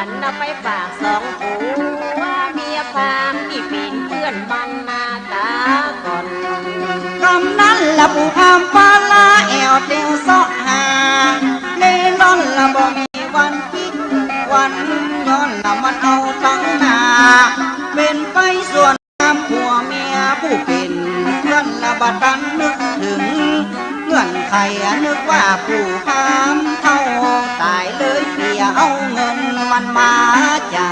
นนะไปฝากสองผัวเมียพามที่ปีนเพื่อนมันหน้าตาก่อนกำนั้นละผู้พามฟ้าลาแอวเตียวซอกหาเล่ร่อนละบ่มีวันคิดวันย้อนละมันเอาตั้งหน้าเป็นไปส่วนตามผัวเมียผู้เป็นเพื่อนละบัดตันนึกถึงเงื่อนไขนึกว่าผู้พามเท่าตายเลยเสียเอาเงินมันมาจ่า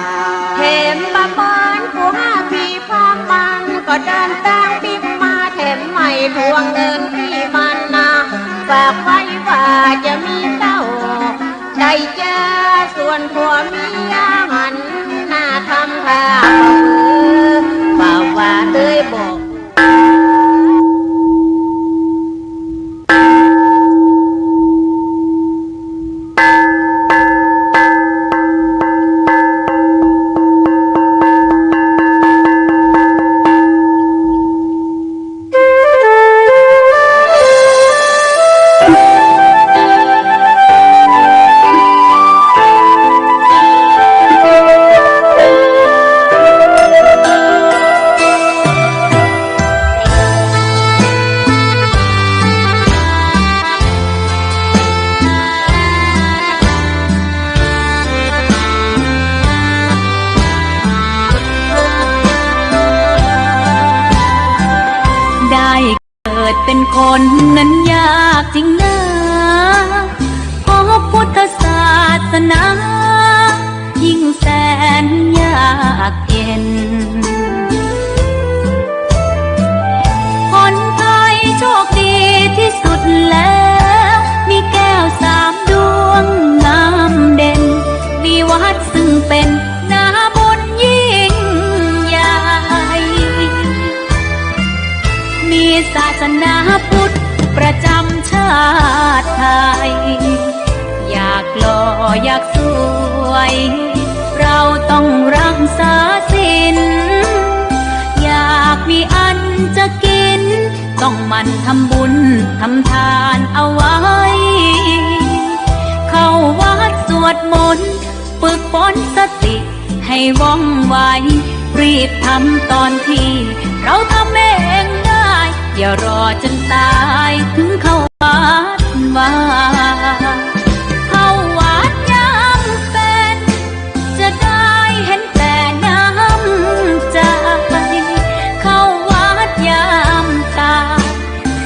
เห็นบ้านบ้านผัวพี่พามมันก็เดินตั้งปิ๊บมาแถมไม่ทวงเงินพี่มันนะฝากไว้ว่าจะมีเต้าใจจ้าส่วนผัวเมียหันหน้าทำท่าเปล่าว่าเลยบอกเป็นคนนั้นยากจริงนะเพราะพุทธศาสนายิ่งแสนยากเย็นคนไทยโชคดีที่สุดแล้วมีแก้วสามดวงงามเด่นมีวัดซึ่งเป็นนาบุญยิ่งใหญ่มีศาสนาพุทธประจำชาติไทยอยากหล่ออยากสวยเราต้องรักษาศีลอยากมีอันจะกินต้องหมั่นทำบุญทำทานเอาไว้เข้าวัดสวดมนต์ฝึกฝนสติให้ว่องไวรีบทำตอนที่เราทำเองได้อย่ารอจนตายถึงเข้าวัดว่าเข้าวัดยามเป็นจะได้เห็นแต่น้ำใจเข้าวัดยามตาย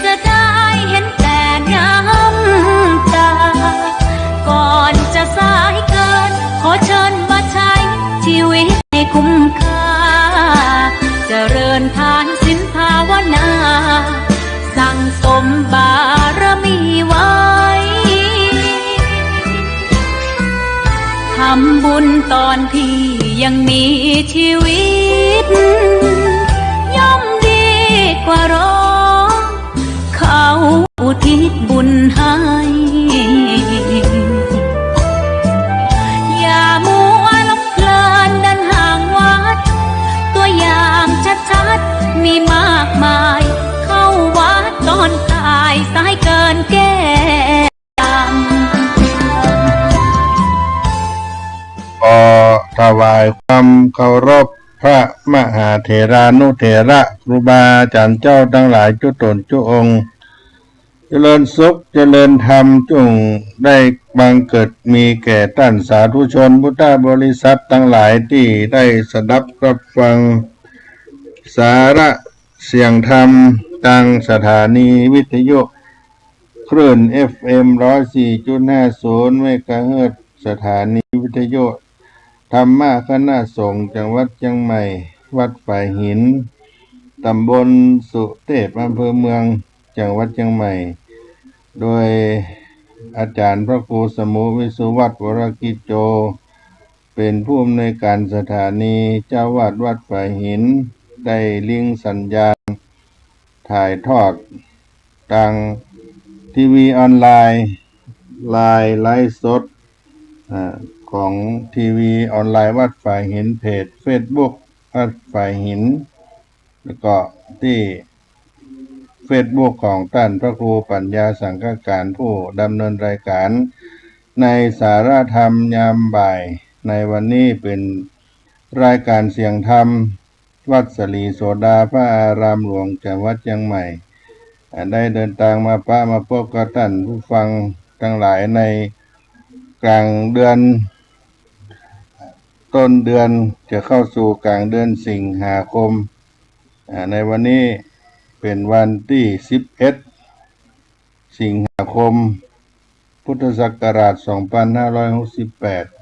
จะได้เห็นแต่น้ำตาก่อนจะสายเกินขอเชิญมาใช้ชีวิตให้คุ้มค่าเจริญทานศีลภาวนาสั่งสมบารมีไว้ทำบุญตอนที่ยังมีชีวิตย่อมดีกว่ารอเขาอุทิศบุญให้อย่ามัวหลงเพลินเดินห่างวัดตัวอย่างชัดๆมีมากมายเข้าวัดตอนตายสายเกินแก้ขอถวายความเคารพพระมหาเถรานุเถระครูบาอาจารย์เจ้าทั้งหลายทุกตนทุกองค์เจริญสุขเจริญธรรมจงได้บังเกิดมีแก่ท่านสาธุชนพุทธบริษัททั้งหลายที่ได้สดับรับฟังสาระเสียงธรรมทางสถานีวิทยุคลื่น FM 104.50 เมกะเฮิรตซ์สถานีวิทยุธรรมคณะสงฆ์จังหวัดเชียงใหม่วัดฝ่ายหินตำบลสุเทพอำเภอเมืองจังหวัดเชียงใหม่โดยอาจารย์พระครูสมุวิสุวัฒน์วรกิจโจเป็นผู้อำนวยการสถานีเจ้าวาดวัดฝ่ายหินได้ลิงก์สัญญาณถ่ายทอดทางทีวีออนไลน์ไลฟ์สดของทีวีออนไลน์วัดฝ่ายหินเพจ Facebook วัดฝ่ายหินแล้วก็ที่ Facebook ของท่านพระครูปัญญาสังฆการผู้ดำเนินรายการในสารธรรมยามบ่าย ในวันนี้เป็นรายการเสียงธรรมวัดสลีโสดาพระอารามหลวงจังหวัดเชียงใหม่ได้เดินทางมามาพบกับท่านผู้ฟังทั้งหลายในกลางเดือนต้นเดือนจะเข้าสู่กลางเดือนสิงหาคมในวันนี้เป็นวันที่11สิงหาคมพุทธศักราช2568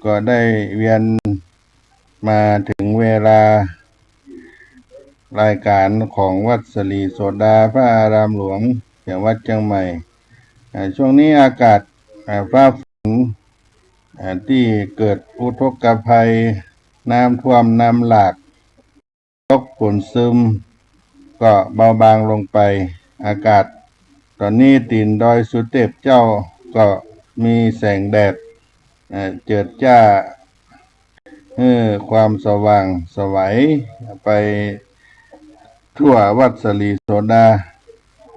ก็ได้เวียนมาถึงเวลารายการของวัดสลีโสดาพระอารามหลวงจังหวัดเชียงใหม่ช่วงนี้อากาศฟ้าฝนที่เกิดอุทกภัยน้ำท่วมน้ำหลากตกฝนซึมก็เบาบางลงไปอากาศตอนนี้ตีนดอยสุเทพเจ้าก็มีแสงแดดเจิดจ้าความสว่างไสวไปทั่ววัดสลีโสดา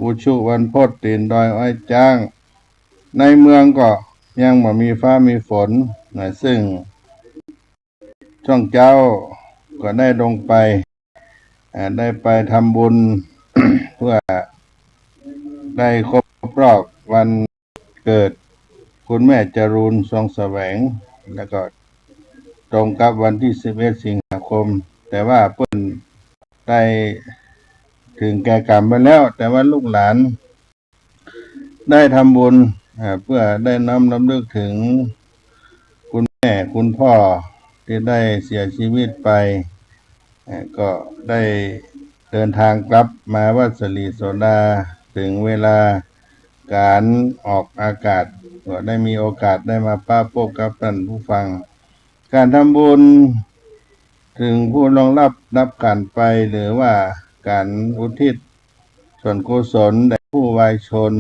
อุชุวันพจน์ตีนดอยอ้อยจ้างในเมืองก็ยังบ่มีฟ้ามีฝนซึ่งช่องเจ้าก็ได้ลงไปได้ไปทำบุญ เพื่อได้ครบรอบวันเกิดคุณแม่จรูนทรงแสวงแล้วก็ตรงกับวันที่11สิงหาคมแต่ว่าเพิ่นได้ถึงแก่กรรมไปแล้วแต่ว่าลูกหลานได้ทำบุญเพื่อได้น้อมรำลึกถึงคุณแม่คุณพ่อที่ได้เสียชีวิตไปก็ได้เดินทางกลับมาวัดสลีโสดาถึงเวลาการออกอากาศก็ได้มีโอกาสได้มาพบกับท่านผู้ฟังการทำบุญถึงผู้ล่วงลับนับกันไปหรือว่าการอุทิศส่วนกุศลแด่ผู้วายชน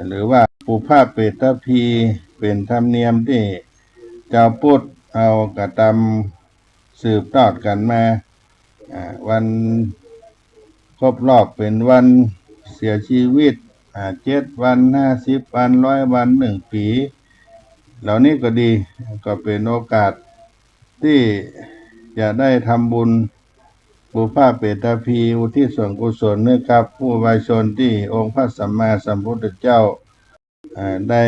หรือว่าปุพพเปตพีเป็นธรรมเนียมที่เจ้าพุทธเอากระทำสืบทอดกันมาวันครบรอบเป็นวันเสียชีวิต7 วัน50 วัน100 วัน1 ปีเหล่านี้ก็ดีก็เป็นโอกาสที่จะได้ทำบุญบุพเพเปตพีอุทิศส่วนกุศลให้กับผู้วายชนที่องค์พระสัมมาสัมพุทธเจ้าได้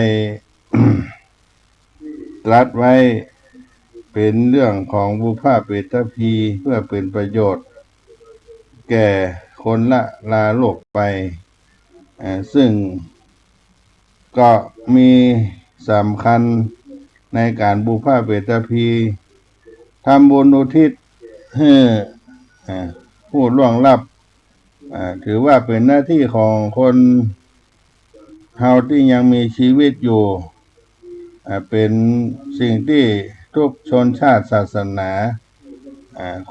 ตรัสไว้เป็นเรื่องของบุพเพเปตพีเพื่อเป็นประโยชน์แก่คนละลาโลกไปซึ่งก็มีสำคัญในการบุพเพเปตพีทำบุญอุทิศให้ผู้ล่วงลับถือว่าเป็นหน้าที่ของคนเฮาที่ยังมีชีวิตอยู่เป็นสิ่งที่ทุกชนชาติศาสนา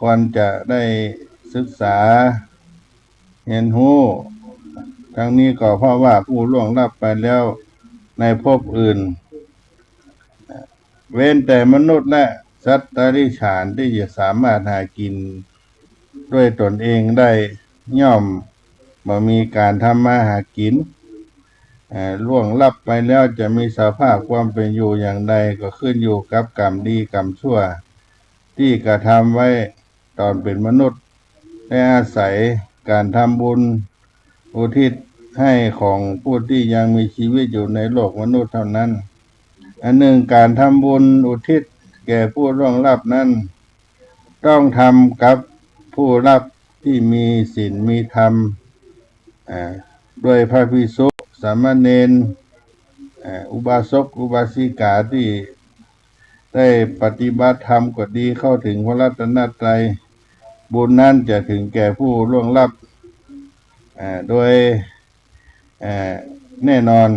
ควรจะได้ศึกษาเรียนรู้ทั้งนี้ก็เพราะว่าผู้ล่วงลับไปแล้วในภพอื่นเว้นแต่มนุษย์และสัตว์เดรัจฉานที่จะสามารถหากินด้วยตนเองได้ย่อมบ่มีการทำมาหากินล่วงลับไปแล้วจะมีสภาพความเป็นอยู่อย่างใดก็ขึ้นอยู่กับกรรมดีกรรมชั่วที่กระทำไว้ตอนเป็นมนุษย์ได้อาศัยการทำบุญอุทิศให้ของผู้ที่ยังมีชีวิตอยู่ในโลกมนุษย์เท่านั้นอันหนึ่งการทำบุญอุทิศแก่ผู้ล่วงลับนั้นต้องทำกับผู้รับที่มีศีลมีธรรมด้วยพระภิกษุสามเณรอุบาสกอุบาสิกาที่ได้ปฏิบัติธรรมก็ดีเข้าถึงพระรัตนตรัยบุญนั้นจะถึงแก่ผู้ล่วงลับโดยแน่นอน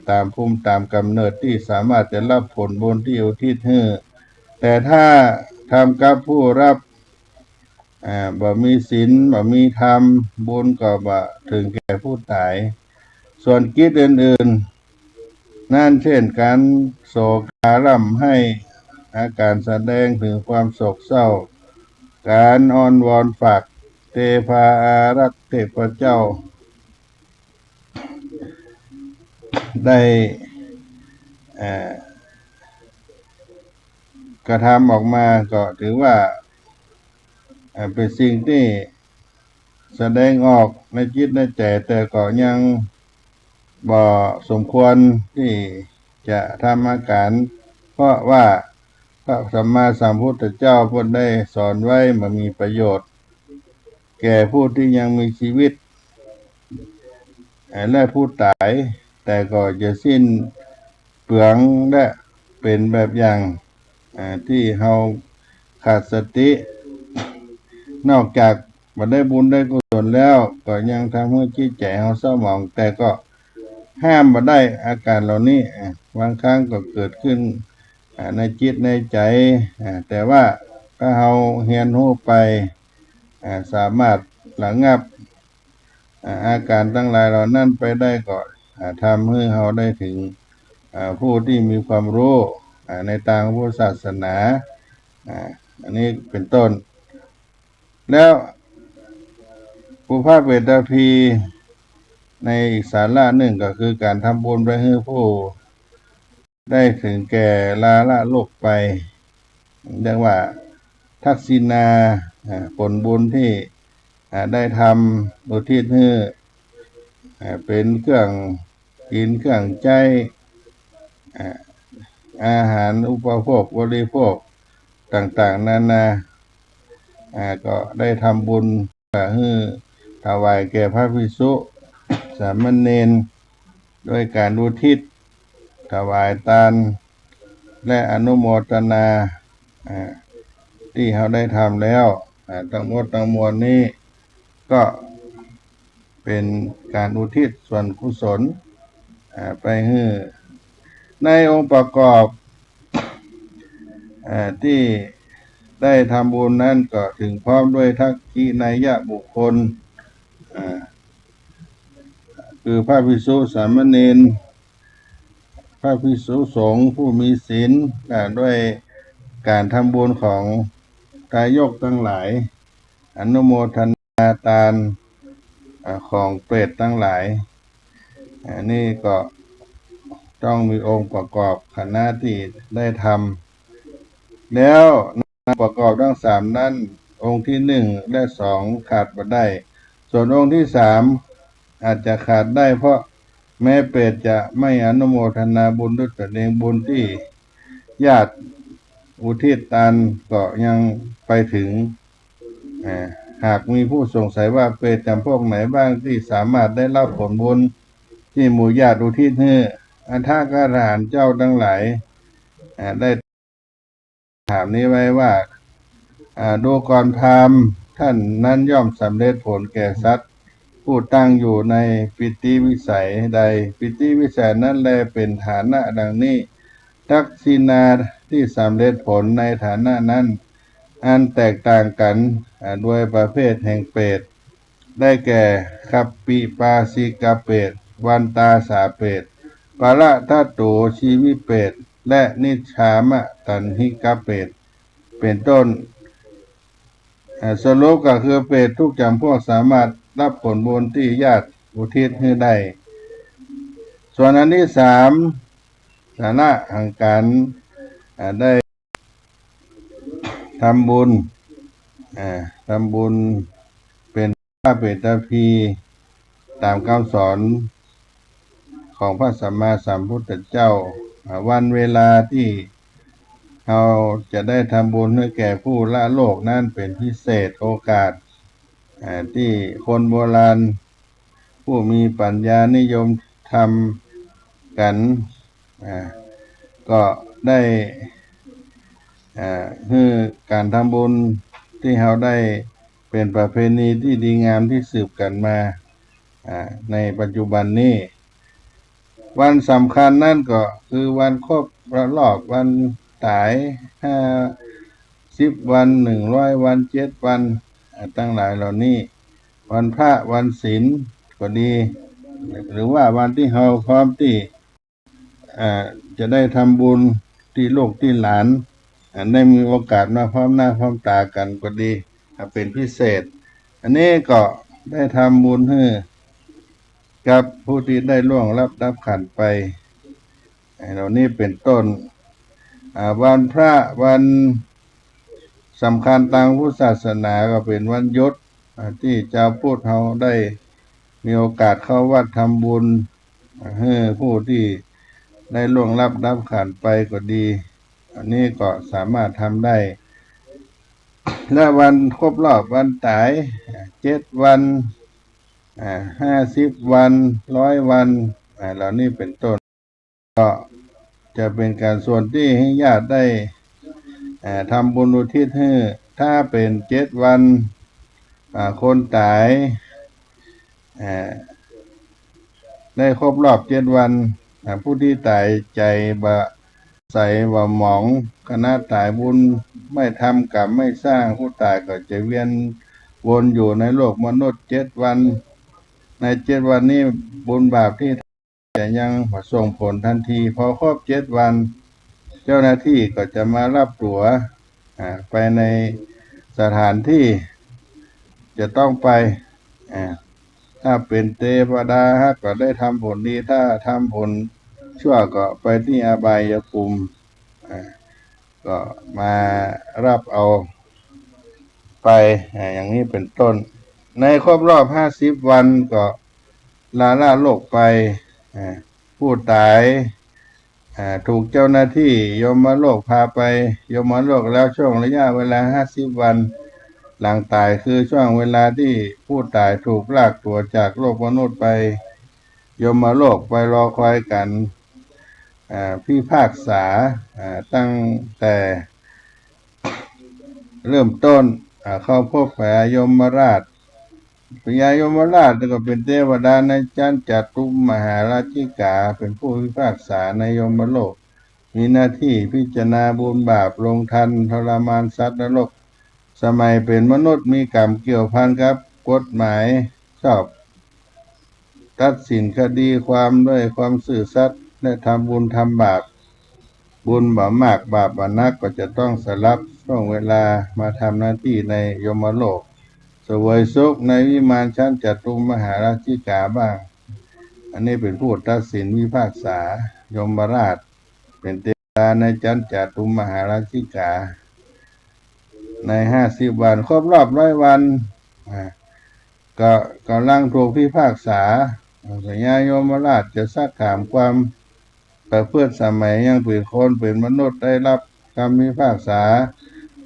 ตามภูมิตามกำเนิดที่สามารถจะรับผลบุญที่อุทิศให้แต่ถ้าทำกับผู้รับบ่มีศีลบ่มีธรรมบุญก็บ่ถึงแก่ผู้ตายส่วนกิจอื่นๆนั่นเช่นการโศการ่ำให้อาการแสดงถึงความโศกเศร้าการอ้อนวอนฝากเทพาอารักษ์เทพเจ้าได้ กระทำออกมาก็ถือว่าเป็นสิ่งที่แสดงออกในจิตในใจแต่ก็ยังบ่สมควรที่จะทำอาการเพราะว่าพระสัมมาสัมพุทธเจ้าพุทธได้สอนไว้มันมีประโยชน์แก่ผู้ที่ยังมีชีวิตและผู้ตายแต่ก็จะสิ้นเปลืองและเป็นแบบอย่างที่เฮาขาดสตินอกจากบ่ได้บุญได้กุศลแล้วก็ยังทำให้จิตใจเฮาเศร้าหมองแต่ก็ห้ามบ่ได้อาการเหล่านี้บางครั้งก็เกิดขึ้นในจิตในใจแต่ว่าถ้าเฮาเรียนรู้ไปสามารถระงับอาการทั้งหลายเหล่านั้นไปได้ก็ทำให้เฮาได้ถึงผู้ที่มีความรู้ในทางพุทธศาสนาอันนี้เป็นต้นแล้วผู้ภาคเวทพีในอีกสาระหนึ่งก็คือการทำบุญไปให้ผู้ได้ถึงแก่ลาละโลกไปเรียกว่าทักษิณาผลบุญที่ได้ทำอุทิศให้เป็นเครื่องกินเครื่องใจอาหารอุปโภคบริโภคต่างๆนานาก็ได้ทำบุญให้ถวายแก่พระภิกษุสามเณรด้วยการอุทิศถวายทานและอนุโมทนาที่เขาได้ทำแล้วทั้งหมดทั้งมวลนี้ก็เป็นการอุทิศส่วนกุศลไปให้ในองค์ประกอบที่ได้ทำบุญนั้นก็ถึงพร้อมด้วยทักขินัยยะบุคคลคือพระภิกษุสามเณรพระภิกษุสงฆ์ผู้มีศีลด้วยการทำบุญของทายกทั้งหลายอนุโมทนาทานของเปรตทั้งหลายนี่ก็ต้องมีองค์ประกอบคณะที่ได้ทำแล้วประกอบทั้งสามนั้นองค์ที่หนึ่งและสองขาดบ่ได้ส่วนองค์ที่สามอาจจะขาดได้เพราะแม้เปรตจะไม่อนุโมทนาบุญด้วยตนเองบุญที่ญาติอุทิศทานก็ยังไปถึงหากมีผู้สงสัยว่าเปรตจำพวกไหนบ้างที่สามารถได้รับผลบุญที่หมู่ญาติอุทิศให้อันท่ากระหารเจ้าทั้งหลายได้ถามนี้ไว้ว่าดูก่อนพราหมณ์ท่านนั้นย่อมสำเร็จผลแก่สัตว์ผู้ตั้งอยู่ในปิติวิสัยใดปิติวิสัยนั้นแลเป็นฐานะดังนี้ทักษิณาที่สำเร็จผลในฐานะนั้นอันแตกต่างกันด้วยประเภทแห่งเปรตได้แก่คัปปิปาสิกาเปรตวันตาสาเปรตปะละทัตโตชีวิเปรตและนิชฌามะตันหิกาเปรตเป็นต้นสรุปก็คือเปรตทุกจำพวกสามารถรับผลบุญที่ญาติอุทิศให้ได้ส่วนอันที่สามฐานะแห่งการได้ทำบุญเป็นพระเปตพีตามคำสอนของพระสัมมาสัมพุทธเจ้าวันเวลาที่เราจะได้ทำบุญให้แก่ผู้ละโลกนั้นเป็นพิเศษโอกาสที่คนโบราณผู้มีปัญญานิยมทำกันก็ได้คือการทำบุญที่เราได้เป็นประเพณีที่ดีงามที่สืบกันมาในปัจจุบันนี้วันสำคัญนั่นก็คือวันครบรอบวันตาย50 วัน100 วัน7 วันตั้งหลายเหล่านี้วันพระวันศีลก็ดีหรือว่าวันที่เราพร้อมที่จะได้ทำบุญที่ลูกที่หลานได้มีโอกาสมาพร้อมหน้าพร้อมตากันก็ดีเป็นพิเศษอันนี้ก็ได้ทำบุญให้กับผู้ที่ได้ล่วงรับขันไปเหล่านี้เป็นต้น วันพระวันสำคัญทางพุทธศาสนาก็เป็นวันหยุดที่ชาวพุทธเราได้มีโอกาสเข้าวัดทำบุญให้ผู้ที่ได้ล่วงลับดับขันไปก็ดี อันนี้ก็สามารถทำได้ และวันครบรอบวันตาย7 วัน50 วัน100 วันเหล่านี้เป็นต้นก็จะเป็นการส่วนที่ให้ญาติได้ทำบุญอุทิศให้ถ้าเป็น7 วันคนตายได้ครบรอบ7 วันผู้ที่ตายใจบะใส่ว่าหมองคณะตายบุญไม่ทำกรรมไม่สร้างผู้ตายก็จะเวียนวนอยู่ในโลกมนุษย์7 วันใน7 วันนี้บุญบาปที่จะยังส่งผลทันทีพอครบ7 วันเจ้าหน้าที่ก็จะมารับตั๋วไปในสถานที่จะต้องไปถ้าเป็นเทวดาก็ได้ทำผลดีถ้าทำผลชั่วก็ไปที่อบายภูมิก็มารับเอาไปอย่างนี้เป็นต้นในครบรอบ50 วันก็ลาโลกไปผู้ตายถูกเจ้าหน้าที่ยมโลกพาไปยมโลกแล้วช่วงระยะเวลา50 วันหลังตายคือช่วงเวลาที่ผู้ตายถูกลากตัวจากโลกมนุษย์ไปยมโลกไปรอคอยกันพิพากษาตั้งแต่เริ่มต้นเข้าพบพญายมราชพญายมราชก็เป็นเทวดาในชั้นจตุมหาราชิกาเป็นผู้พิพากษาในยมโลกมีหน้าที่พิจารณาบุญบาปลงทันทรมานสัตว์นรกสมัยเป็นมนุษย์มีกรรมเกี่ยวพันกับกฎหมายชอบตัดสินคดีความด้วยความซื่อสัตย์และทำบุญทำบาปบุญบ่มากบาปบ่นักก็จะต้องสลับช่วงเวลามาทำหน้าที่ในยมโลกเสวยสุขในวิมานชั้นจตุมหาราชิกาบ้างอันนี้เป็นผู้ตัดสินพิพากษายมราชเป็นเทวดาในชั้นจตุมหาราชิกาใน50 วันครบรอบ100 วันก็กำลังถูกพิพากษาพญายมราชจะซักถามความประพฤติสมัยยังเป็นคนเป็นมนุษย์ได้รับคำพิพากษา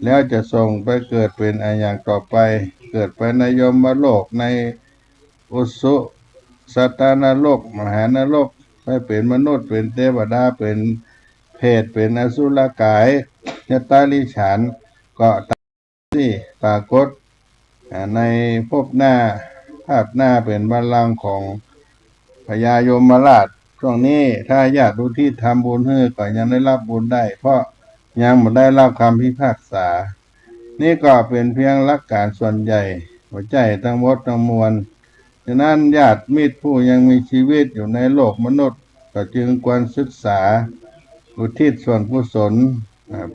แล้วจะส่งไปเกิดเป็นอย่างต่อไปเกิดไปในยมโลกในอุสุสัตตนรกมหานรกไปเป็นมนุษย์เป็นเทวดาเป็นเพศเป็นอสุรกายยตาลิฉานก็ที่ปรากฏในภพหน้าภาพหน้าเป็นบัลลังก์ของพญายมราชช่วงนี้ถ้าญาติอุทิศทำบุญให้ก็ยังได้รับบุญได้เพราะยังไม่ได้รับคำพิพากษานี่ก็เป็นเพียงหลักการส่วนใหญ่หัวใจทั้งหมดทั้งมวลฉะนั้นญาติมิตรผู้ยังมีชีวิตอยู่ในโลกมนุษย์ก็จึงควรศึกษาอุทิศส่วนกุศล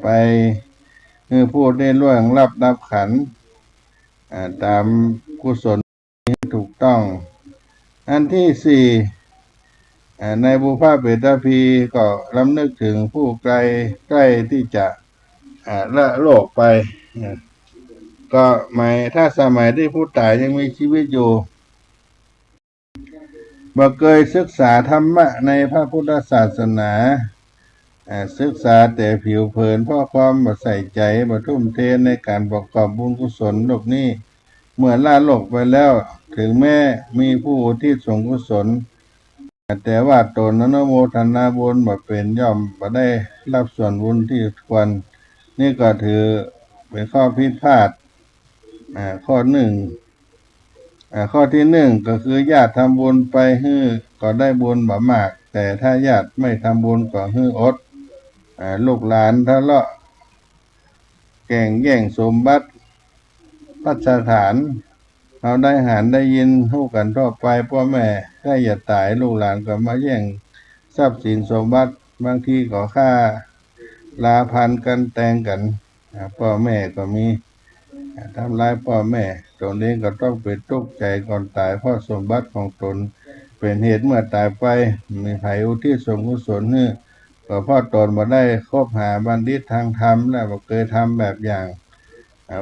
ไปให้ผู้ได้ล่วงลับดับขันตามกุศลที่ถูกต้องอันที่4ในบุพเพเปตพีก็รำลึกถึงผู้ไกลใกล้ที่จะละโลกไปก็หมายถ้าสมัยที่ผู้ตายยังมีชีวิตอยู่บ่เคยศึกษาธรรมะในพระพุทธศาสนาศึกษาแต่ผิวเผินเพราะความบ่ใส่ใจบ่ทุ่มเทในการประกอบบุญกุศลโลกนี้เมื่อละโลกไปแล้วถึงแม้มีผู้ที่ส่งกุศลแต่ว่าตนอนุโมทนาบุญบ่เป็นย่อมบ่ได้รับส่วนบุญที่ควรนี่ก็ถือเป็นข้อผิดพลาดข้อที่1ก็คือญาติทำบุญไปให้ก็ได้บุญบ่มากแต่ถ้าญาติไม่ทำบุญก็ให้อดลูกหลานทะเลาะแข่งแย่งสมบัติพัสถานเราได้หารได้ยินฮู้กันทั่วไปพ่อแม่ถ้าอย่าตายลูกหลานก็มาแย่งทรัพย์สินสมบัติบางทีก็ฆ่าลาพันกันแต่งกันพ่อแม่ก็มีทำร้ายพ่อแม่ตนเองก็ต้องเป็นทุกข์ใจก่อนตายเพราะสมบัติของตนเป็นเหตุเมื่อตายไปมีไผอุทิศส่วนกุศลให้ ก็เพ่อตนบ่ได้คบหาบัณฑิตทางธรรมและบ่เคยทำแบบอย่าง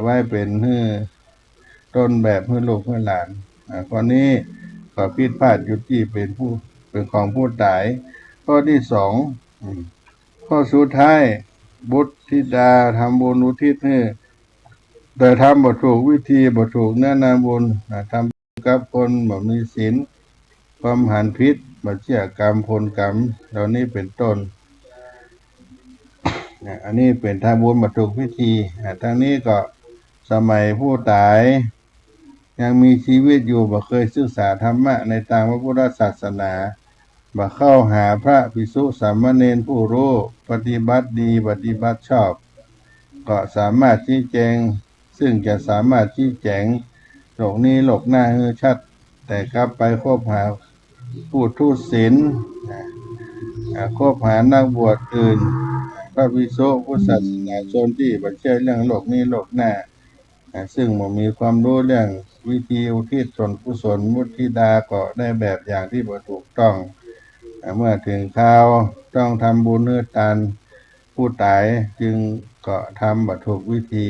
ไว้เป็นต้นแบบให้ลูกให้หลานข้อนี้ก็ผิดพลาดอยู่ที่เป็นของผู้ตายข้อที่สองข้อสุดท้ายบุตรธิดาทำบุญอุทิศให้แต่ทำบ่ถูกวิธีบ่ถูกเนื้อนาบุญทำกับคนบ่มีศีลความหันพิษบ่เชื่อกรรมผลกรรมเหล่านี้เป็นต้นอันนี้เป็นทางบุญบ่ถูกวิธีทางนี้ก็สมัยผู้ตายยังมีชีวิตอยู่บ่เคยศึกษาธรรมะในทางพระพุทธศาสนาบ่เข้าหาพระภิกษุสามเณรผู้รู้ปฏิบัติดีปฏิบัติชอบก็สามารถชี้แจงซึ่งจะสามารถชี้แจงโลกนี้โลกหน้าให้ชัดแต่กลับไปคบหาผู้ทุศีลคบหานักบวชอื่นพระภิกษุผู้ศาสนาชนที่บ่เชื่อเรื่องโลกนี้โลกหน้าซึ่งบ่มีความรู้เรื่องวิธีอุทิศส่วนกุศลมุทิตาก็ได้แบบอย่างที่บ่ถูกต้องเมื่อถึงคราวต้องทำบุญให้ทานผู้ตายจึงก็ทำบ่ถูกวิธี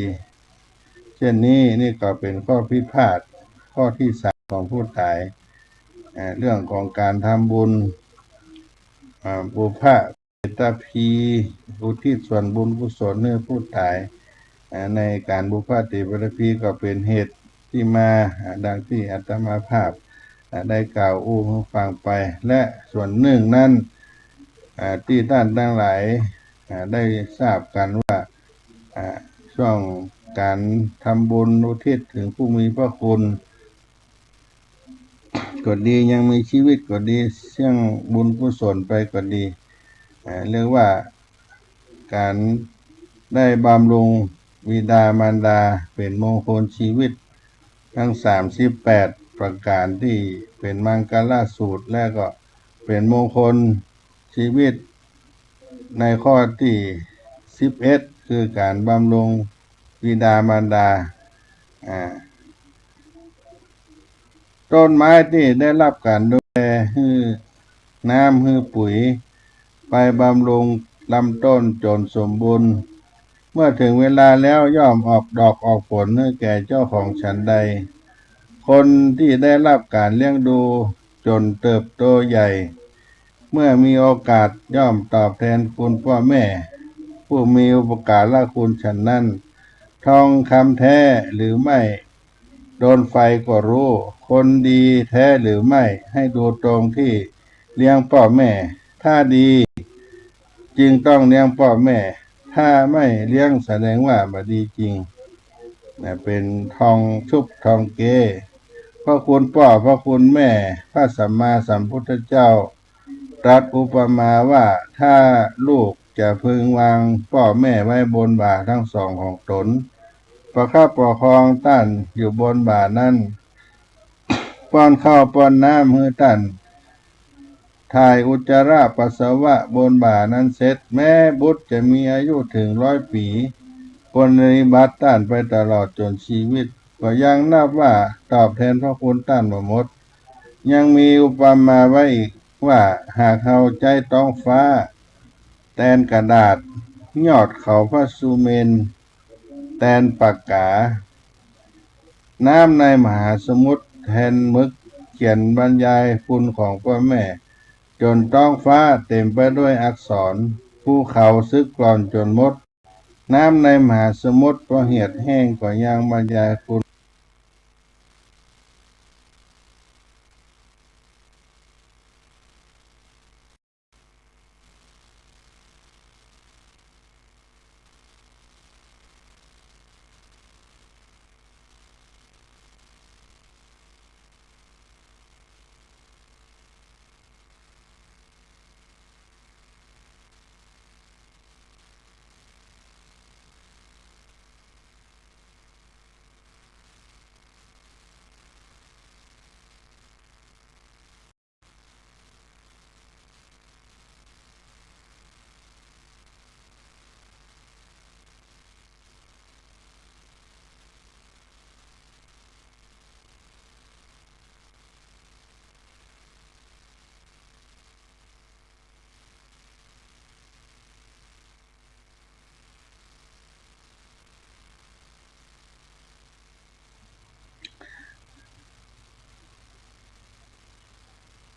เช่นนี้นี่ก็เป็นข้อพิพาทข้อที่สามของผู้ตายเรื่องของการทำบุญบุพเพพีอุทิศส่วนบุญกุศลให้ผู้ตายในการบุพเพพีก็เป็นเหตุที่มาดังที่อาตมาภาพได้กล่าวให้ฟังไปและส่วนหนึ่งนั้นที่ท่านทั้งหลายได้ทราบกันว่าช่วงการทำบุญอุทิศถึงผู้มีพระคุณก็ดียังมีชีวิตก็ดีเสี่ยงบุญกุศลไปก็ดีเรียกว่าการได้บำรุงบิดามารดาเป็นมงคลชีวิตทั้ง38ประการที่เป็นมังกรสูตรและก็เป็นมงคลชีวิตในข้อที่11คือการบำรุงบิดามารดาต้นไม้ที่ได้รับการดูแลให้น้ำให้ปุ๋ยไปบำรุงลำต้นจนสมบูรณ์เมื่อถึงเวลาแล้วย่อมออกดอกออกผลให้แก่เจ้าของฉันใดคนที่ได้รับการเลี้ยงดูจนเติบโตใหญ่เมื่อมีโอกาสย่อมตอบแทนคุณพ่อแม่ผู้มีอุปการะคุณฉันนั้นทองคำแท้หรือไม่โดนไฟก็รู้คนดีแท้หรือไม่ให้ดูตรงที่เลี้ยงพ่อแม่ถ้าดีจึงต้องเลี้ยงพ่อแม่ถ้าไม่เลี้ยงแสดงว่าบ่ดีจริงเป็นทองชุบทองเกพระคุณพ่อพระคุณแม่พระสัมมาสัมพุทธเจ้าตรัสอุปมาว่าถ้าลูกจะพึงวางพ่อแม่ไว้บนบ่าทั้งสองของตนประคับประคองท่านอยู่บนบ่านั้นป้อนข้าวป้อนน้ำให้ท่านถ่ายอุจจาระปัสสาวะบนบ่านั้นเสร็จแม้บุตรจะมีอายุถึง100 ปีปฏิบัติท่านไปตลอดจนชีวิตก็ยังนับว่าตอบแทนพระคุณท่านบ่หมดยังมีอุปมาไว้อีกว่าหากเอาใจต้องฟ้าแตนกระดาษยอดเขาพระสุเมนแตนปากกาน้ำในมหาสมุทรแทนมึกเขียนบรรยายคุณของพ่อแม่จนท้องฟ้าเต็มไปด้วยอักษรภูเขาซึกกร่อนจนหมดน้ำในมหาสมุทรพอเหียดแห้งก็ยังบรรยายคุณ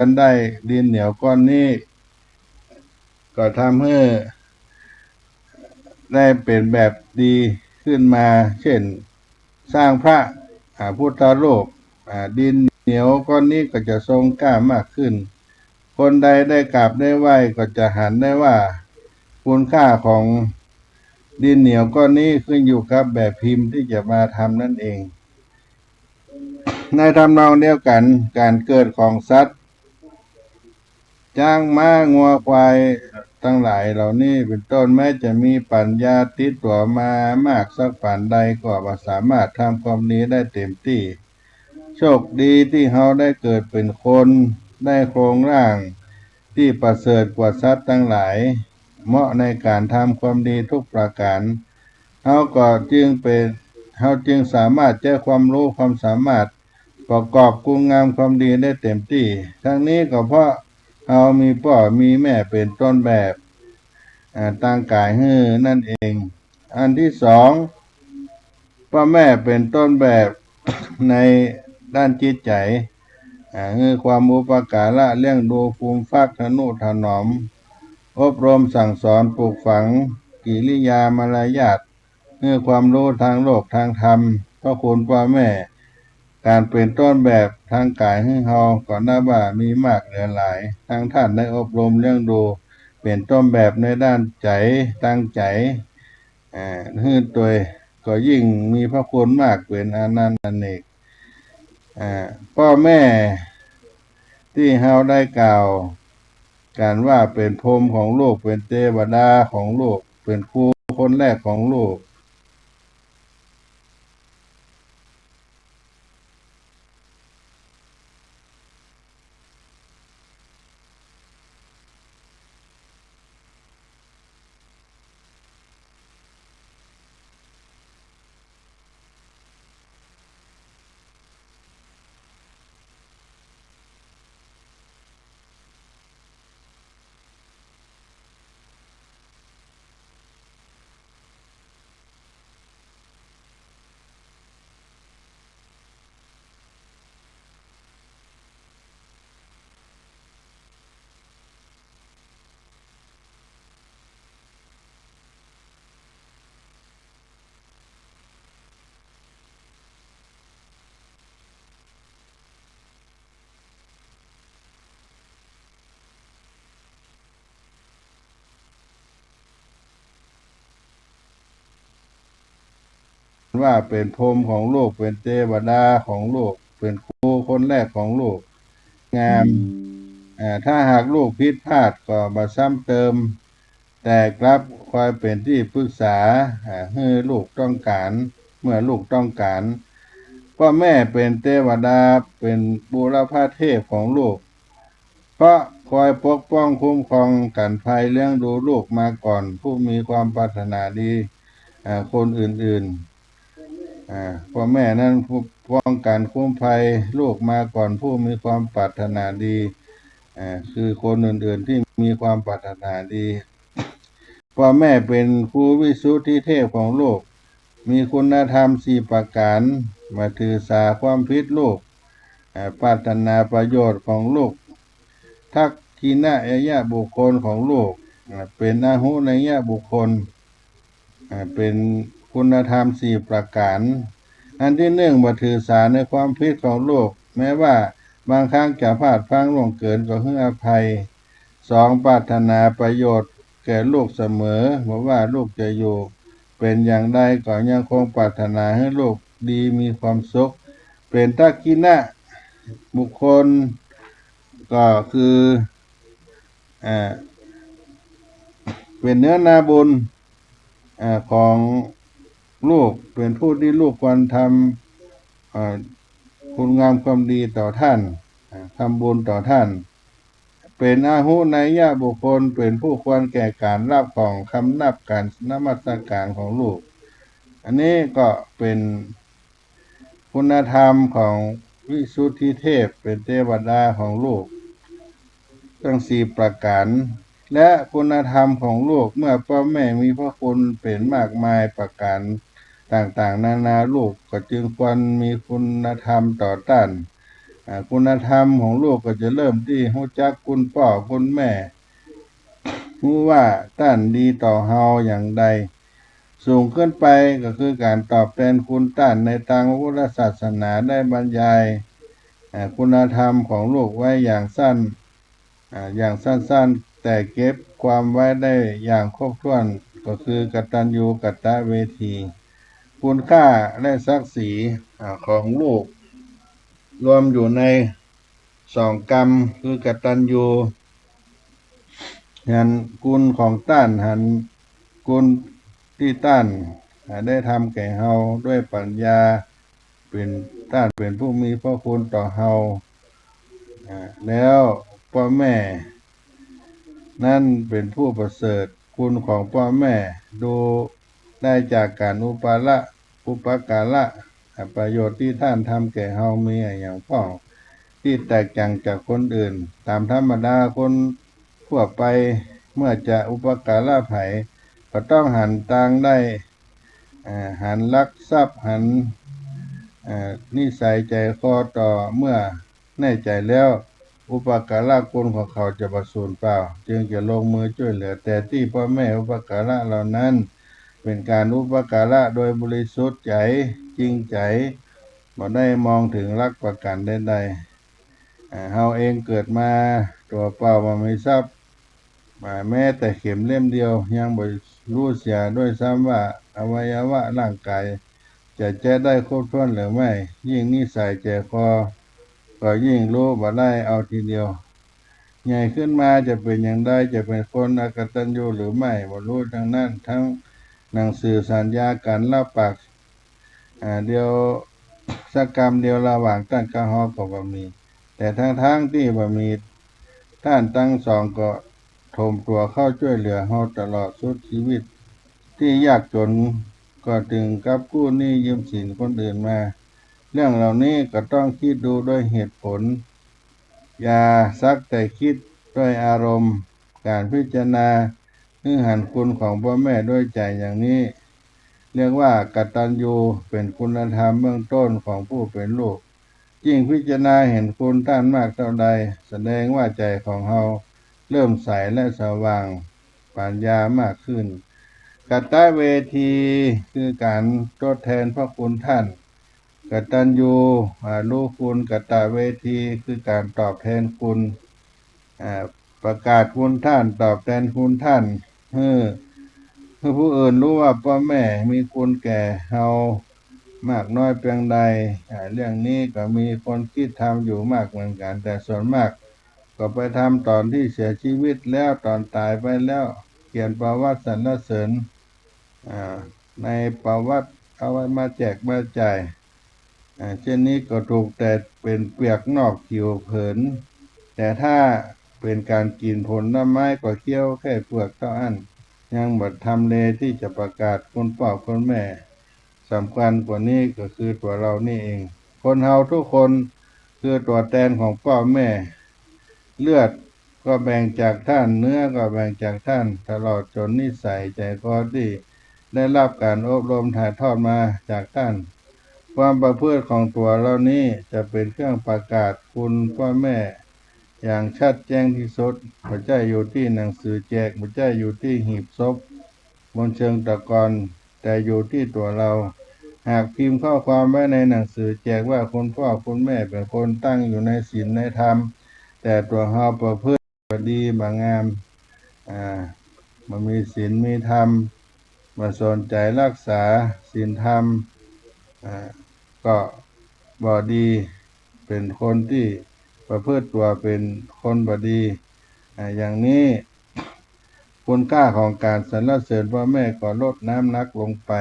กันได้ดินเหนียวก้อนนี้ก็ทำให้ได้เป็นแบบดีขึ้นมา เช่นสร้างพระพุทธรูปดินเหนียวก้อนนี้ก็จะทรงกล้ามากขึ้น คนใดได้กราบได้ไหว้ก็จะหันได้ว่าคุณค่าของดินเหนียวก้อนนี้ขึ้นอยู่กับแบบพิมพ์ที่จะมาทำนั่นเอง ในทำนองเดียวกันการเกิดของสัตว์ช้างม้างัวควายทั้งหลายเหล่านี้เป็นต้นแม้จะมีปัญญาติดตัวมามากสักปานใดก็บ่สามารถทำความดีได้เต็มที่โชคดีที่เราได้เกิดเป็นคนได้โครงร่างที่ประเสริฐกว่าสัตว์ทั้งหลายเหมาะในการทำความดีทุกประการเราจึงสามารถเจอความรู้ความสามารถประกอบคุณงามความดีได้เต็มที่ทั้งนี้ก็เพราะเรามีพ่อมีแม่เป็นต้นแบบตั้งกายให้นั่นเอง อันที่สองพ่อแม่เป็นต้นแบบ ในด้านจิตใจคือความอุปการะเลี้ยงดูฟูมฟักทนุถนอมอบรมสั่งสอนปลูกฝังกิริยามารยาทคือความรู้ทางโลกทางธรรมพระคุณพ่อแม่การเป็นต้นแบบทางกายให้เฮาก็นับว่ามีมากเหลือหลายทางท่านได้อบรมเลี้ยงดูเป็นต้นแบบในด้านใจตั้งใจให้ตัวก็ยิ่งมีพระคุณมากเป็นอนันต์อเนกพ่อแม่ที่เฮาได้กล่าวการว่าเป็นพรหมของลูกเป็นเทวดาของลูกเป็นครูคนแรกของลูกว่าเป็นพรหมของลูกเป็นเทวดาของลูกเป็นครูคนแรกของลูกงามถ้าหากลูกผิดพลาดก็มาซ้ำเติมแต่กลับคอยเป็นที่ปรึกษาให้ลูกต้องการเมื่อลูกต้องการพ่อแม่เป็นเทวดาเป็นบูรพาเทพของลูกเพราะคอยปกป้องคุ้มครองกันภัยเลี้ยงดูลูกมาก่อนผู้มีความปรารถนาดีคนอื่นๆพ่อแม่นั้นผู้ป้องกันคุ้มภัยลูกมาก่อนผู้มีความปรารถนาดีคือคนอื่นๆที่มีความปรารถนาดีพ่อแม่เป็นครูวิสุทธิเทพของลูกมีคุณธรรม4ประการมาถือสาความผิดลูกปรารถนาประโยชน์ของลูกทักขีนะอายะบุคคลของลูกเป็นอาหุนัยยะบุคคลเป็นคุณธรรม4ประการอันที่หนึ่งมาถือสาในความผิดของลูกแม้ว่าบางครั้งจะพลาดพลั้งล่วงเกินก็ให้อภัย2ปรารถนาประโยชน์แก่ลูกเสมอบอกว่าลูกจะอยู่เป็นอย่างใดก็ยังคงปรารถนาให้ลูกดีมีความสุขเป็นทักขินะบุคคลก็คือเป็นเนื้อนาบุญของลูกเป็นผู้ที่ลูกควรทำคุณงามความดีต่อท่านทำบุญต่อท่านเป็นอาหุนัยยะบุคคลเป็นผู้ควรแก่การรับของคำนับการนมัสการของลูกอันนี้ก็เป็นคุณธรรมของวิสุทธิเทพเป็นเทวดาของลูกทั้ง4ประการและคุณธรรมของลูกเมื่อพ่อแม่มีพระคุณเป็นมากมายประการต่างๆนานาลูกก็จึงควรมีคุณธรรมต่อต้าน คุณธรรมของลูกก็จะเริ่มที่รู้จักคุณพ่อคุณแม่รู้ว่าท่านดีต่อเฮาอย่างใดสูงขึ้นไปก็คือการตอบแทนคุณท่านในทางพระพุทธศาสนาได้บรรยายคุณธรรมของลูกไว้อย่างสั้นๆแต่เก็บความไว้ได้อย่างครบถ้วนก็คือกตัญญูกตเวทีคุณค่าและศักดิ์ศรีของลูกรวมอยู่ใน2 กรรมคือกตัญญูหันคุณของท่านหันคุณที่ท่านได้ทำแก่เฮาด้วยปัญญาเป็นท่านเป็นผู้มีพระคุณต่อเฮาแล้วพ่อแม่นั่นเป็นผู้ประเสริฐคุณของพ่อแม่ดูได้จากการอุปการะประโยชน์ที่ท่านทำแก่เฮามีอย่างพ้องที่แตกต่างจากคนอื่นตามธรรมดาคนทั่วไปเมื่อจะอุปการะไผก็ต้องหันต่างได้หันลักทรัพย์หันนิสัยใจคอต่อเมื่อแน่ใจแล้วอุปการะคุณของเขาจะประสูญเปล่าจึงจะลงมือช่วยเหลือแต่ที่พ่อแม่อุปการะเหล่านั้นเป็นการอุปการะโดยบริสุทธิ์ใจจริงใจบ่ได้มองถึงลักประกันใดๆเฮาเองเกิดมาตัวเปล่าบ่มีทรัพย์แม้แต่เข็มเล่มเดียวยังบ่รู้เสียด้วยซ้ำว่าอวัยวะร่างกายจะแก้ได้ครบถ้วนหรือไม่ยิ่งนิสัยใจคอก็ยิ่งรู้บ่ได้เอาทีเดียวใหญ่ขึ้นมาจะเป็นอย่างใดจะเป็นคนอกตัญญูหรือไม่บ่รู้ทั้งนั้นทั้งหนังสือสัญญาการรับปากเดียวสักกรรมเดียวระหว่างท่านกับเฮาก็บ่มีแต่ทั้งที่บ่มีท่านทั้งสองก็โถมตัวเข้าช่วยเหลือเฮาตลอดสุดชีวิตที่ยากจนก็ถึงกับกู้หนี้ยืมสินคนอื่นมาเรื่องเหล่านี้ก็ต้องคิดดูด้วยเหตุผลอย่าสักแต่คิดด้วยอารมณ์การพิจารณาหันคุณของพ่อแม่ด้วยใจอย่างนี้เรียกว่ากตัญญูเป็นคุณธรรมเบื้องต้นของผู้เป็นลูกยิ่งพิจารณาเห็นคุณท่านมากเท่าใดแสดงว่าใจของเฮาเริ่มใสและสว่างปัญญามากขึ้นกตเวทีคือการทดแทนพระคุณท่านกตัญญูรู้คุณกตเวทีคือการตอบแทนคุณประกาศคุณท่านตอบแทนคุณท่านให้ผู้อื่นรู้ว่าพ่อแม่มีคุณแก่เฮามากน้อยเพียงใดเรื่องนี้ก็มีคนคิดทำอยู่มากเหมือนกันแต่ส่วนมากก็ไปทำตอนที่เสียชีวิตแล้วตอนตายไปแล้วเขียนประวัติสรรเสริญในประวัติเอาไว้มาแจกมาจ่ายเช่นนี้ก็ถูกแต่เป็นเปลือกนอกผิวเผินแต่ถ้าเป็นการกินผลไม้ก็เคี้ยวแค่เปลือกเท่านั้นยังบ่ทำเลที่จะประกาศคุณพ่อคุณแม่สำคัญกว่านี้ก็คือตัวเรานี่เองคนเฮาทุกคนคือตัวแทนของพ่อแม่เลือดก็แบ่งจากท่านเนื้อก็แบ่งจากท่านตลอดจนนิสัยใจคอที่ได้รับการอบรมถ่ายทอดมาจากท่านความประพฤติของตัวเรานี้จะเป็นเครื่องประกาศคุณพ่อแม่อย่างชัดแจ้งที่สุดบ่ใช่อยู่ที่หนังสือแจกบ่ใช่อยู่ที่หีบศพบนเชิงตะกอนแต่อยู่ที่ตัวเราหากพิมพ์ข้อความไว้ในหนังสือแจกว่าคุณพ่อคุณแม่เป็นคนตั้งอยู่ในศีลในธรรมแต่ตัวเฮาประพฤติบ่ดีบ่งามบ่มีศีลมีธรรมบ่สนใจรักษาศีลธรรมก็บ่ดีเป็นคนที่ประพฤติตัวเป็นคนบ่ดีอย่างนี้คุณค่าของการสรรเสริญพ่อแม่ก็ลดน้ำหนักลงไป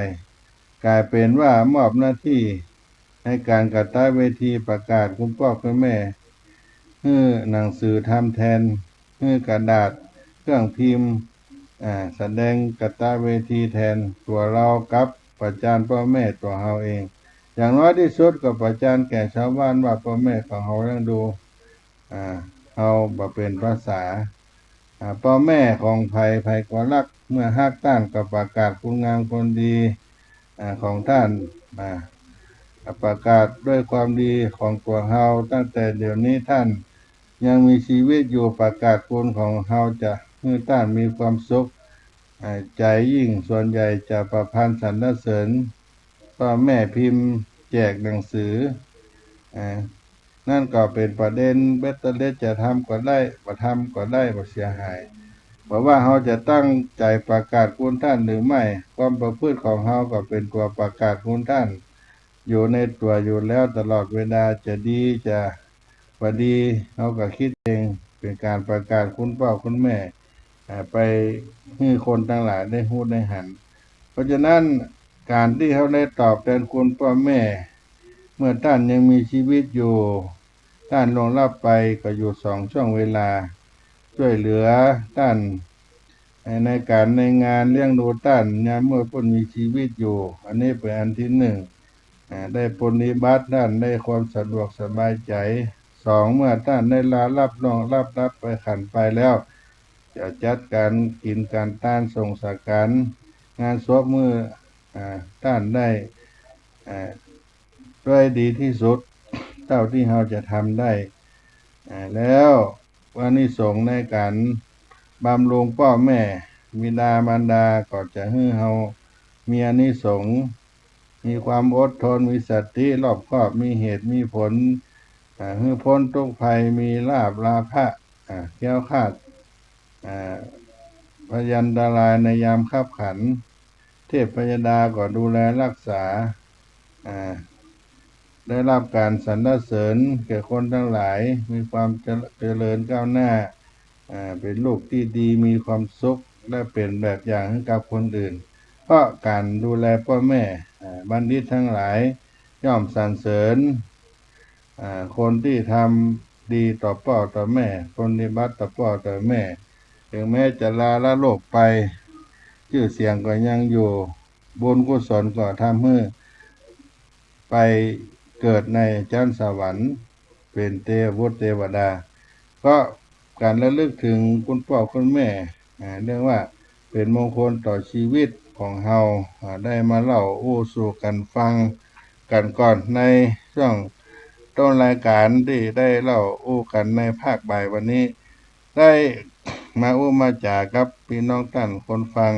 กลายเป็นว่ามอบหน้าที่ให้การกตเวทีประกาศคุณพ่อคุณแม่หนังสือทำแทนกระดาษเครื่องพิมพ์แสดงกตเวทีแทนตัวเรากับประจานพ่อแม่ตัวเฮาเองอย่างน้อยที่สุดก็ประจานแก่ชาวบ้านว่าพ่อแม่ของเฮาเลี้ยงดูเฮาบ่เป็นภาษาพ่อแม่ของไผก็รักเมื่อฮักท่านก็ประกาศคุณงามคนดีของท่าน ประกาศด้วยความดีของตัวเฮาตั้งแต่เดี๋ยวนี้ท่านยังมีชีวิตอยู่ประกาศคุณของเฮาจะให้ท่านมีความสุขใจยิ่งส่วนใหญ่จะประพันธ์สรรเสริญพ่อแม่พิมพ์แจกหนังสือนั่นก็เป็นประเด็นเบตเตอร์เลสจะทำก็ได้บ่ทำก็ได้บ่เสียหายเพราะว่าเฮาจะตั้งใจประกาศคุณท่านหรือไม่ความประพฤติของเฮาก็เป็นตัวประกาศคุณท่านอยู่ในตัวอยู่แล้วตลอดเวลาจะดีจะบ่ดีเฮาก็คิดเองเป็นการประกาศคุณพ่อคุณแม่ไปให้คนทั้งหลายได้ฮู้ได้หันเพราะฉะนั้นการที่เฮาได้ตอบแทนคุณพ่อแม่เมื่อท่านยังมีชีวิตอยู่ท่านล่วงลับไปก็อยู่2ช่วงเวลาช่วยเหลือท่านในการในงานเลี้ยงดูท่านยามเมื่อเพิ่นมีชีวิตอยู่อันนี้เป็นอันที่1ได้ปฏิบัติท่านได้ความสะดวกสบายใจ2เมื่อท่านได้ลาลับล่วงลับไปขันไปแล้วจะจัดการกินการต้านส่งสการงานศพมื้อท่านได้ด้วยดีที่สุดเท่าที่เราจะทำได้แล้วอานิสงส์ในการบำรุงพ่อแม่บิดามารดาก็จะให้เรามีอานิสงส์มีความอดทนมีสติรอบคอบมีเหตุมีผลให้พ้นทุกภัยมีลาภภะแคล้วคลาดพยันตรายในยามคับขันเทพพยดาก็ดูแลรักษาได้รับการสรรเสริญแก่คนทั้งหลายมีความเจริญก้าวหน้าเป็นลูกที่ดีมีความสุขและเป็นแบบอย่างให้กับคนอื่นเพราะการดูแลพ่อแม่บัณฑิตทั้งหลายย่อมสรรเสริญคนที่ทำดีต่อพ่อต่อแม่ปฏิบัติต่อพ่อต่อแม่ถึงแม้จะลาละโลกไปชื่อเสียงก็ยังอยู่บุญกุศลก็ทำให้ไปเกิดในชั้นสวรรค์เป็นเทพบุตรเทวดาก็การระลึกถึงคุณพ่อคุณแม่เรียกว่าเป็นมงคลต่อชีวิตของเฮาได้มาเล่าอู้สู่กันฟังกันก่อนในช่วงต้นรายการที่ได้เล่าอู้กันในภาคบ่ายวันนี้ได้มาอู้มาจากับพี่น้องท่านคนฟัง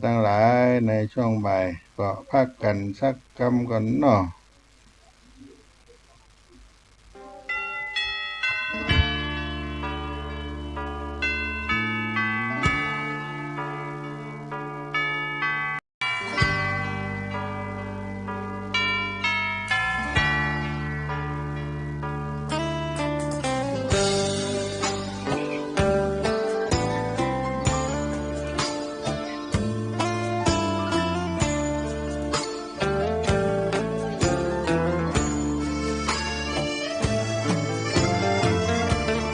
ทั้งหลายในช่วงบ่ายก็พักกันสักคำก่อนเนาะ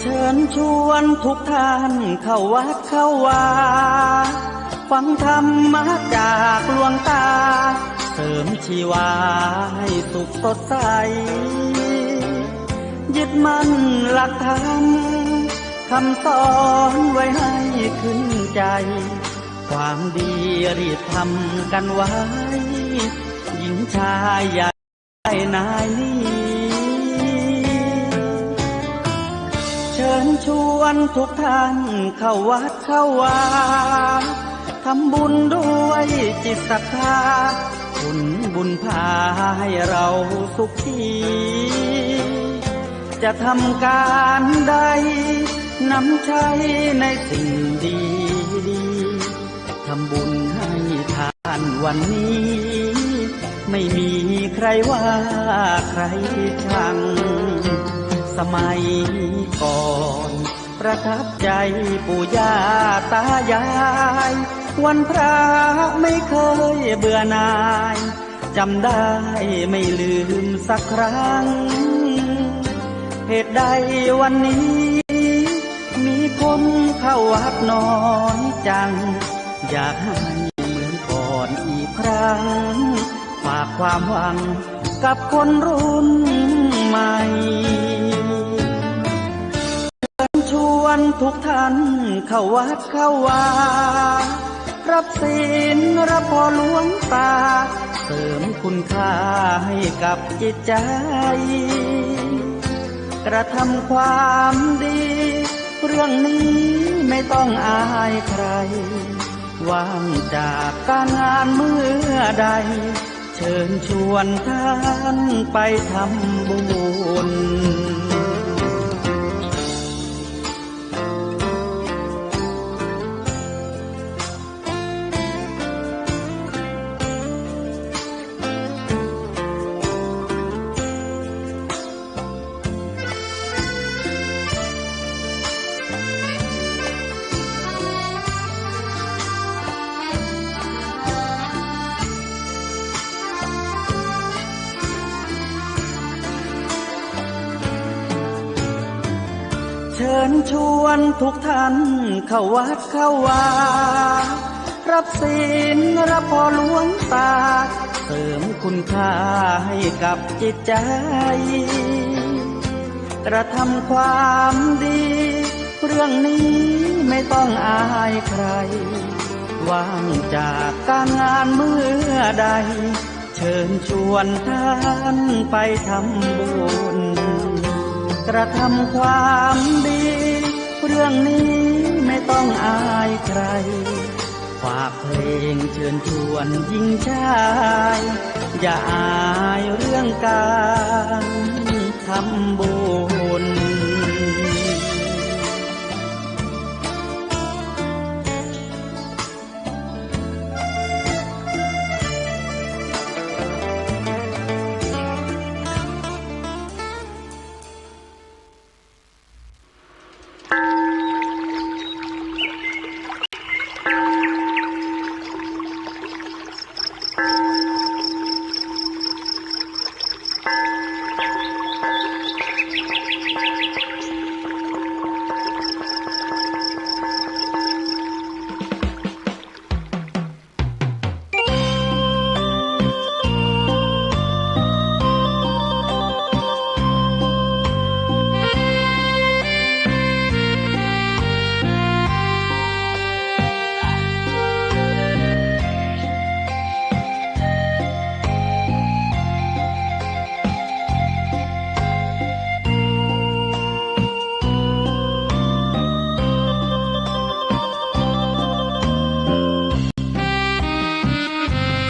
เชิญชวนทุกท่านเข้าวัดเข้าวาฟังธรรมะจากหลวงตาเสริมชีวาให้สุขสดใสยึดมั่นหลักธรรมคำสอนไว้ให้ขึ้นใจความดีรีบทำกันไว้หญิงชายอย่าได้นายนี้เชิญชวนทุกท่านเข้าวัดเข้าวาทำบุญด้วยจิตศรัทธาบุญพาให้เราสุขีจะทำการใดนำใช้ในสิ่งดีทำบุญให้ทานวันนี้ไม่มีใครว่าใครชังสมัยก่อนประทับใจปู่ย่าตายายวันพระไม่เคยเบื่อหน่ายจำได้ไม่ลืมสักครั้งเหตุใดวันนี้มีคนเข้าวัดน้อยจังอยากให้เหมือนก่อนอีกครั้งฝากความหวังกับคนรุ่นใหม่ชวนทุกท่านเข้าวัดเข้าวา รับศีลรับพอหลวงตาเสริมคุณค่าให้กับจิตใจ กระทำความดี เรื่องนี้ไม่ต้องอายใคร ว่างจากการงานเมื่อใด เชิญชวนท่านไปทำบุญ เชิญชวนทุกท่านเข้าวัดเข้าวารับศีลรับพอหลวงตาเสริมคุณค่าให้กับจิตใจ กระทำความดี เรื่องนี้ไม่ต้องอายใคร ว่างจากการงานเมื่อใด เชิญชวนท่านไปทำบุญ กระทำความดี เรื่องนี้ไม่ต้องอายใคร ฝากเพลงเชิญชวนหญิงชายอย่าอายเรื่องการทำบุญ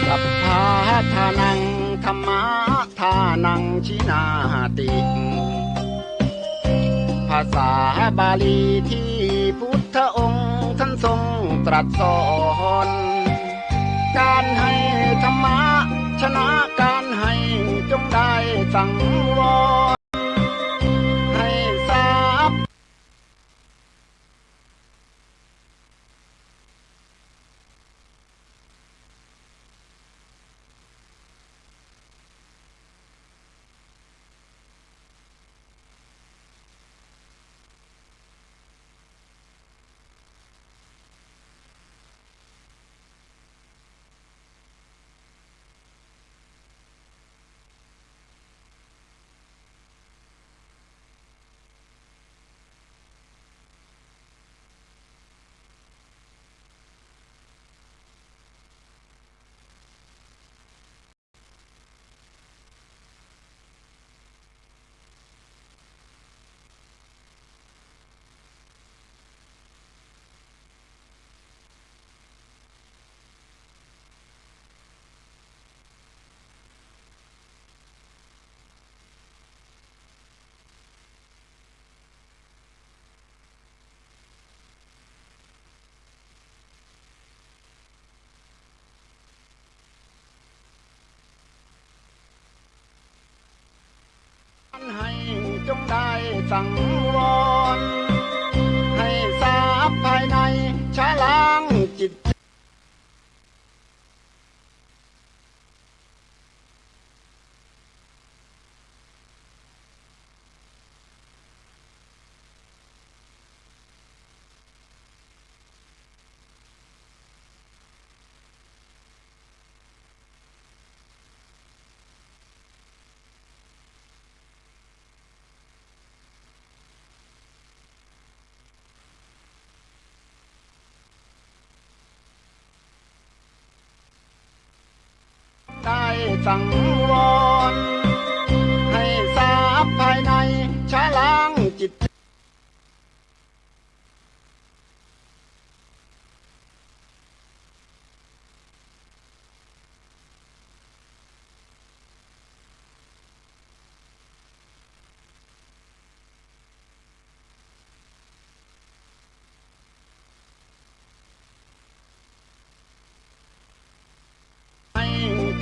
สัพพะทานังธรรมะทานังชินาติ ภาษาบาลีที่พุทธองค์ท่านทรงตรัสสอนการให้ธรรมะชนะการให้จงได้สังวรให้ทราบ ให้จงได้สังวรให้ทราบภายในชะล้างจิต สังวรให้ทราบภายในชะล้างจิต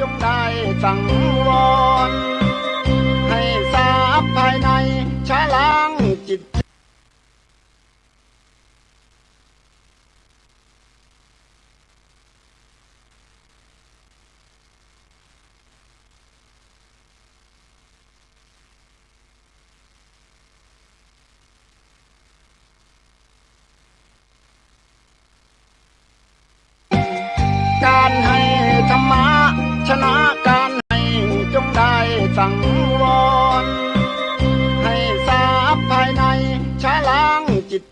จงได้สังวรให้ทราบภายในชะล้างจิตการให้ธรรมะชนะการให้จงได้สังวรให้ทราบภายในชะล้างจิต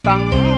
สัง